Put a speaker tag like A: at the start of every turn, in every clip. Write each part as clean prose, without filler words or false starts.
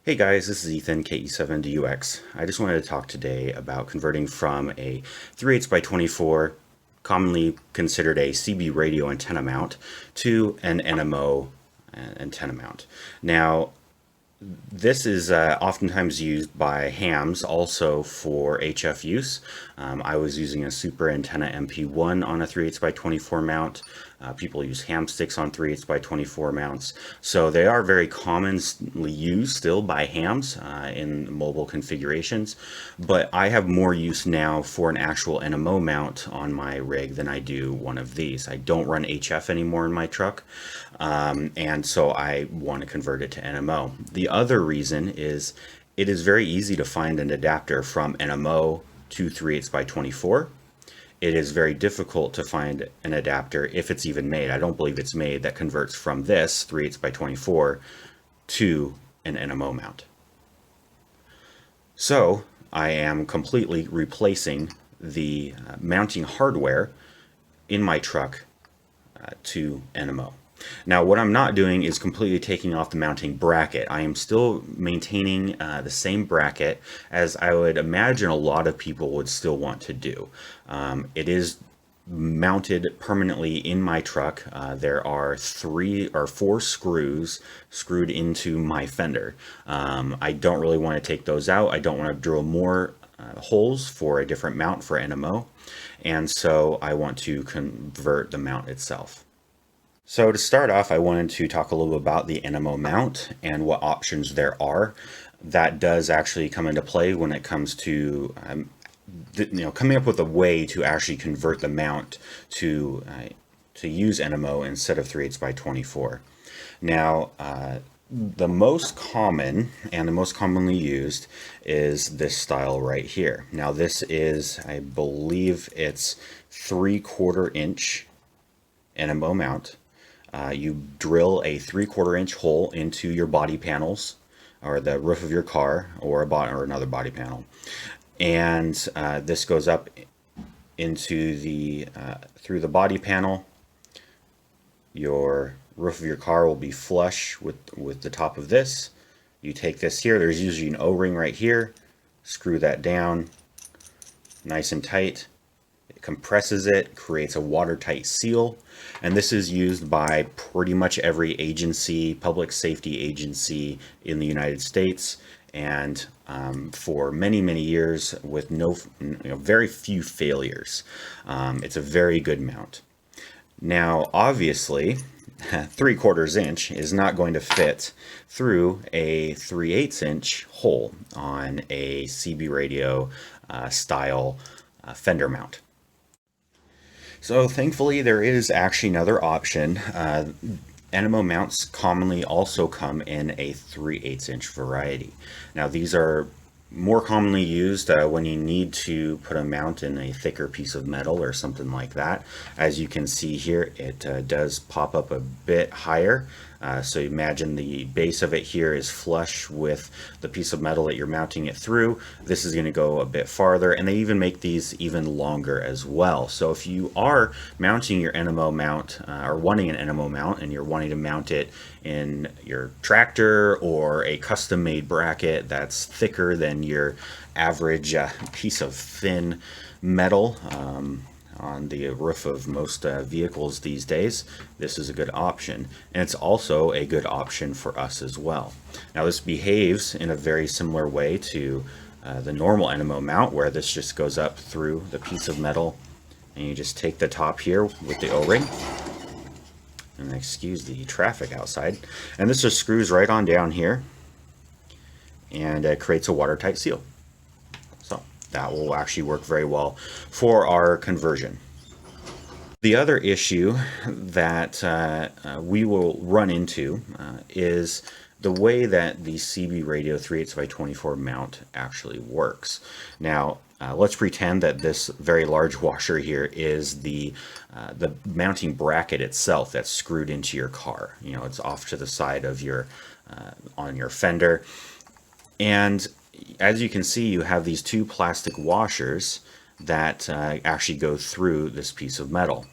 A: Hey guys, this is Ethan, KE7DUX. I just wanted to talk today about converting from a 3/8 by 24, commonly considered a CB radio antenna mount, to an NMO antenna mount. Now, this is oftentimes used by hams also for HF use. I was using a Super Antenna MP1 on a 3/8 by 24 mount. People use ham sticks on 3/8 by 24 mounts. So they are very commonly used still by hams in mobile configurations. But I have more use now for an actual NMO mount on my rig than I do one of these. I don't run HF anymore in my truck. And so I want to convert it to NMO. The other reason is it is very easy to find an adapter from NMO to 3/8 by 24. It is very difficult to find an adapter, if it's even made. I don't believe it's made, that converts from this 3/8 by 24 to an NMO mount. So I am completely replacing the mounting hardware in my truck to NMO. Now, what I'm not doing is completely taking off the mounting bracket. I am still maintaining the same bracket as I would imagine a lot of people would still want to do. It is mounted permanently in my truck. There are 3 or 4 screws screwed into my fender. I don't really want to take those out. I don't want to drill more holes for a different mount for NMO. And so I want to convert the mount itself. So to start off, I wanted to talk a little bit about the NMO mount and what options there are. That does actually come into play when it comes to coming up with a way to actually convert the mount to use NMO instead of 3/8 by 24. Now, the most common and the most commonly used is this style right here. Now, this is, I believe it's 3/4 inch NMO mount. You drill a 3/4 inch hole into your body panels or the roof of your car or another body panel. And this goes up into through the body panel. Your roof of your car will be flush with the top of this. You take this here, there's usually an O-ring right here, screw that down nice and tight. It compresses it, creates a watertight seal, and this is used by pretty much every agency, public safety agency in the United States, and for many, many years with very few failures. It's a very good mount. Now, obviously, 3/4 inch is not going to fit through a 3/8 inch hole on a CB radio style Fender mount. So thankfully there is actually another option. NMO mounts commonly also come in a 3/8 inch variety. Now these are more commonly used when you need to put a mount in a thicker piece of metal or something like that. As you can see here, it does pop up a bit higher. So imagine the base of it here is flush with the piece of metal that you're mounting it through. This is going to go a bit farther, and they even make these even longer as well. So if you are mounting your NMO mount or wanting an NMO mount and you're wanting to mount it in your tractor or a custom made bracket that's thicker than your average piece of thin metal on the roof of most vehicles these days, this is a good option. And it's also a good option for us as well. Now this behaves in a very similar way to the normal NMO mount, where this just goes up through the piece of metal, and you just take the top here with the O-ring, and excuse the traffic outside, and this just screws right on down here and creates a watertight seal. So that will actually work very well for our conversion. The other issue that we will run into is the way that the CB radio 3/8 by 24 mount actually works. Now, let's pretend that this very large washer here is the mounting bracket itself that's screwed into your car. You know, it's off to the side of your on your fender, and as you can see, you have these 2 plastic washers that actually go through this piece of metal.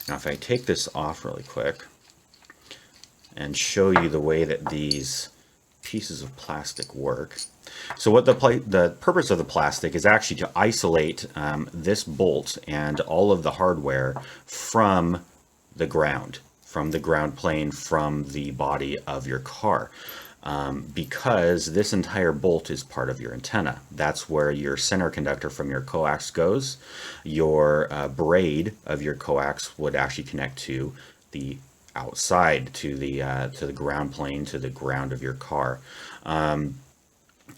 A: Now, if I take this off really quick and show you the way that these pieces of plastic work. So what the purpose of the plastic is actually to isolate this bolt and all of the hardware from the ground plane, from the body of your car. Because this entire bolt is part of your antenna. That's where your center conductor from your coax goes. Your braid of your coax would actually connect to the outside, to the ground plane, to the ground of your car.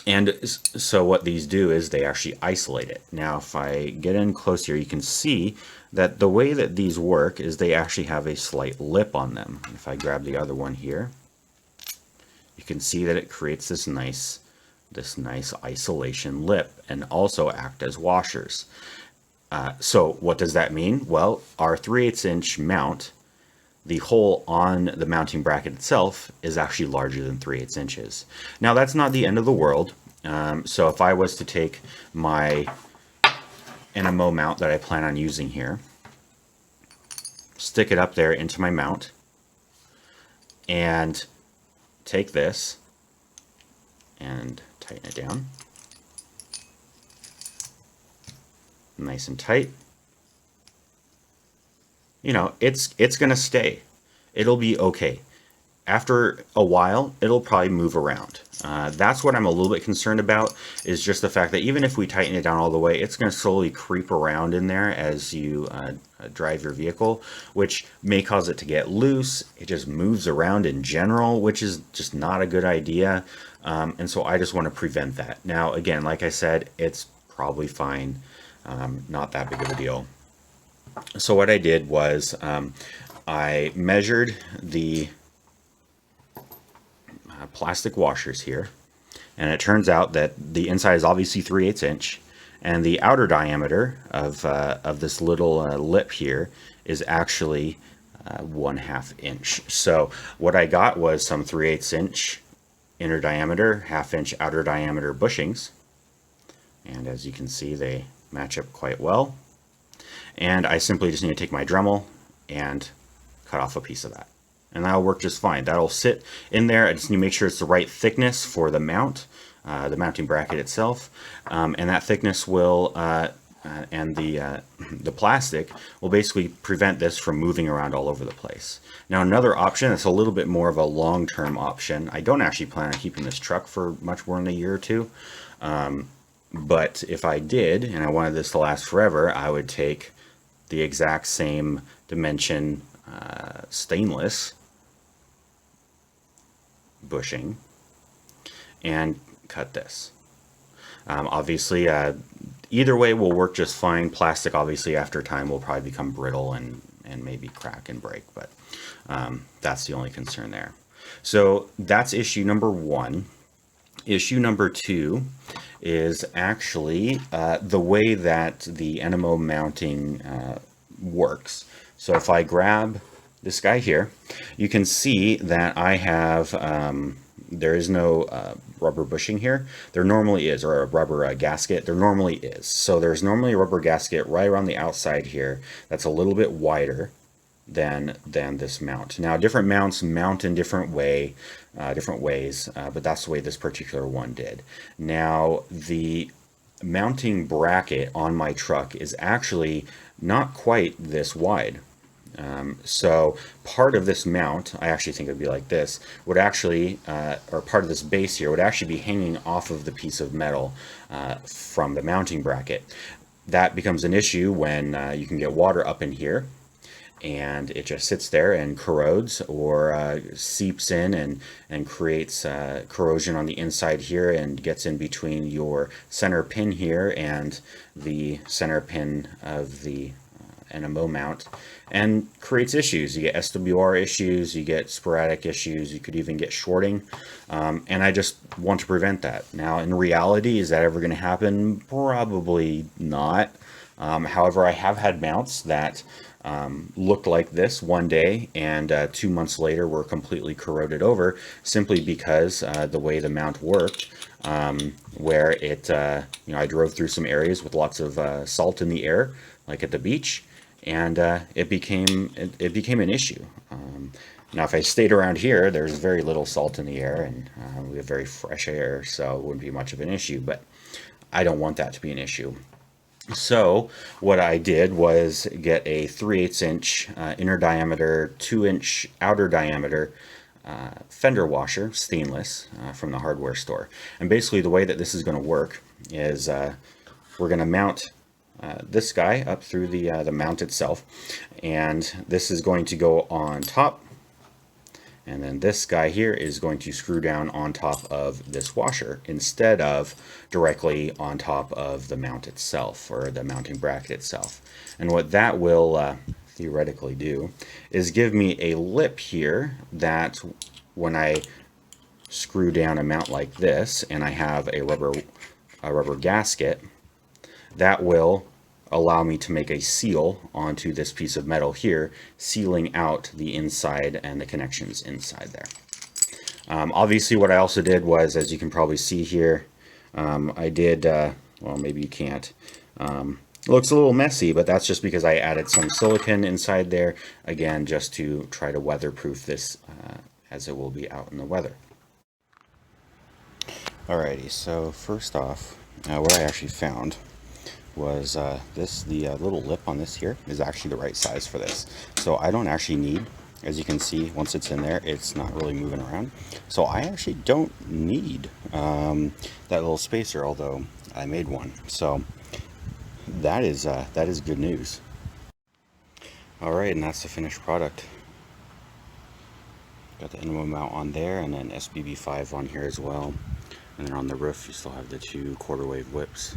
A: And so what these do is they actually isolate it. Now, if I get in close here, you can see that the way that these work is they actually have a slight lip on them. If I grab the other one here, you can see that it creates this nice isolation lip and also act as washers. So what does that mean? Well, our 3/8 inch mount, the hole on the mounting bracket itself is actually larger than 3/8 inches. Now that's not the end of the world. So if I was to take my NMO mount that I plan on using here, stick it up there into my mount, and take this and tighten it down nice and tight, you know, it's gonna stay. It'll be okay. After a while, it'll probably move around. That's what I'm a little bit concerned about, is just the fact that even if we tighten it down all the way, it's going to slowly creep around in there as you drive your vehicle, which may cause it to get loose. It just moves around in general, which is just not a good idea. And so I just want to prevent that. Now, again, like I said, it's probably fine. Not that big of a deal. So what I did was I measured the plastic washers here, and it turns out that the inside is obviously 3/8 inch, and the outer diameter of this little lip here is actually 1/2 inch. So what I got was some 3/8 inch inner diameter, 1/2 inch outer diameter bushings, and as you can see, they match up quite well. And I simply just need to take my Dremel and cut off a piece of that, and that'll work just fine. That'll sit in there. I just need to make sure it's the right thickness for the mount, the mounting bracket itself, and that thickness will and the plastic will basically prevent this from moving around all over the place. Now, another option that's a little bit more of a long-term option. I don't actually plan on keeping this truck for much more than a year or two, but if I did and I wanted this to last forever, I would take the exact same dimension stainless bushing and cut this. Obviously, either way will work just fine. Plastic, obviously, after time will probably become brittle and maybe crack and break, but that's the only concern there. So that's issue number one. Issue number two is actually the way that the NMO mounting works. So if I grab this guy here, you can see that I have, there is no rubber bushing here. There normally is, or a rubber gasket. There normally is. So there's normally a rubber gasket right around the outside here that's a little bit wider than this mount. Now, different mounts mount in different ways, but that's the way this particular one did. Now, the mounting bracket on my truck is actually not quite this wide. So part of this mount, I actually think it would be like this, would actually, or part of this base here would actually be hanging off of the piece of metal from the mounting bracket. That becomes an issue when you can get water up in here, and it just sits there and corrodes or seeps in and creates corrosion on the inside here and gets in between your center pin here and the center pin of the NMO mount and creates issues. You get SWR issues, you get sporadic issues, you could even get shorting, and I just want to prevent that. Now, in reality, is that ever going to happen? Probably not. However, I have had mounts that looked like this one day and 2 months later were completely corroded over, simply because the way the mount worked, where it, you know, I drove through some areas with lots of salt in the air, like at the beach, and it became an issue. Now, if I stayed around here, there's very little salt in the air, and we have very fresh air, so it wouldn't be much of an issue, but I don't want that to be an issue. So what I did was get a 3/8 inch inner diameter, 2-inch outer diameter fender washer, stainless, from the hardware store. And basically the way that this is going to work is we're going to mount this guy up through the mount itself, and this is going to go on top, and then this guy here is going to screw down on top of this washer instead of directly on top of the mount itself, or the mounting bracket itself. And what that will theoretically do is give me a lip here that when I screw down a mount like this and I have a rubber gasket, that will allow me to make a seal onto this piece of metal here, sealing out the inside and the connections inside there. Obviously what I also did was, as you can probably see here, I did, well, maybe you can't, it looks a little messy, but that's just because I added some silicone inside there, again, just to try to weatherproof this as it will be out in the weather. Alrighty, so first off, what I actually found was the little lip on this here is actually the right size for this. So I don't actually need, as you can see, once it's in there, it's not really moving around. So I actually don't need that little spacer, although I made one. So that is good news. All right, and that's the finished product. Got the NMO mount on there, and then SBB5 on here as well. And then on the roof, you still have the 2 quarter-wave whips.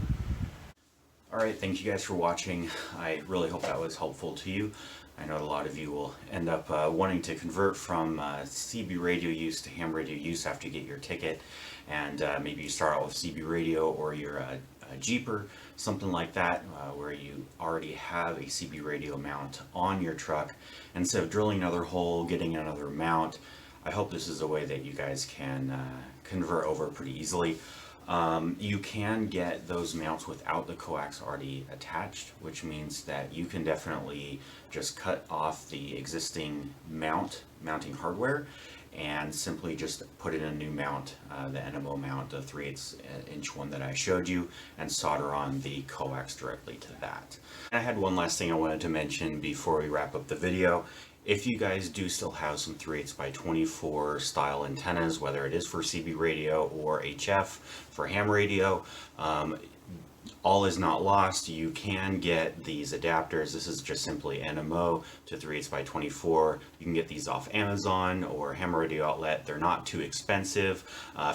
A: Alright, thank you guys for watching. I really hope that was helpful to you. I know a lot of you will end up wanting to convert from CB radio use to ham radio use after you get your ticket, and maybe you start out with CB radio, or you're a Jeeper, something like that, where you already have a CB radio mount on your truck. Instead of drilling another hole, getting another mount, I hope this is a way that you guys can convert over pretty easily. You can get those mounts without the coax already attached, which means that you can definitely just cut off the existing mounting hardware and simply just put in a new mount, the NMO mount, the 3/8 inch one that I showed you, and solder on the coax directly to that. And I had one last thing I wanted to mention before we wrap up the video. If you guys do still have some 3/8 by 24 style antennas, whether it is for CB radio or HF for ham radio, all is not lost. You can get these adapters. This is just simply NMO to 3/8 by 24. You can get these off Amazon or Ham Radio Outlet. They're not too expensive.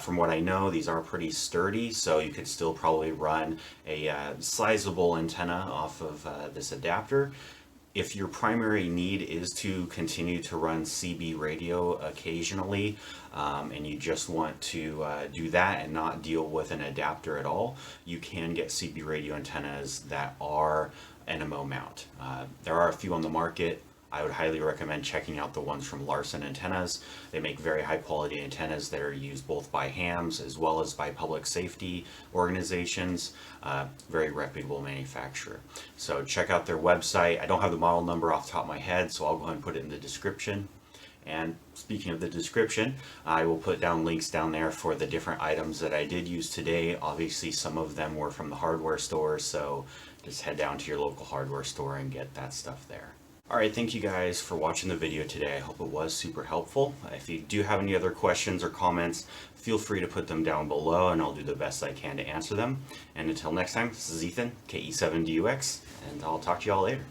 A: From what I know, these are pretty sturdy, so you could still probably run a sizable antenna off of this adapter. If your primary need is to continue to run CB radio occasionally, and you just want to do that and not deal with an adapter at all, you can get CB radio antennas that are NMO mount. There are a few on the market. I would highly recommend checking out the ones from Larsen Antennas. They make very high quality antennas that are used both by hams as well as by public safety organizations. Very reputable manufacturer. So check out their website. I don't have the model number off the top of my head, so I'll go ahead and put it in the description. And speaking of the description, I will put down links down there for the different items that I did use today. Obviously, some of them were from the hardware store, so just head down to your local hardware store and get that stuff there. Alright, thank you guys for watching the video today. I hope it was super helpful. If you do have any other questions or comments, feel free to put them down below and I'll do the best I can to answer them. And until next time, this is Ethan, KE7DUX, and I'll talk to you all later.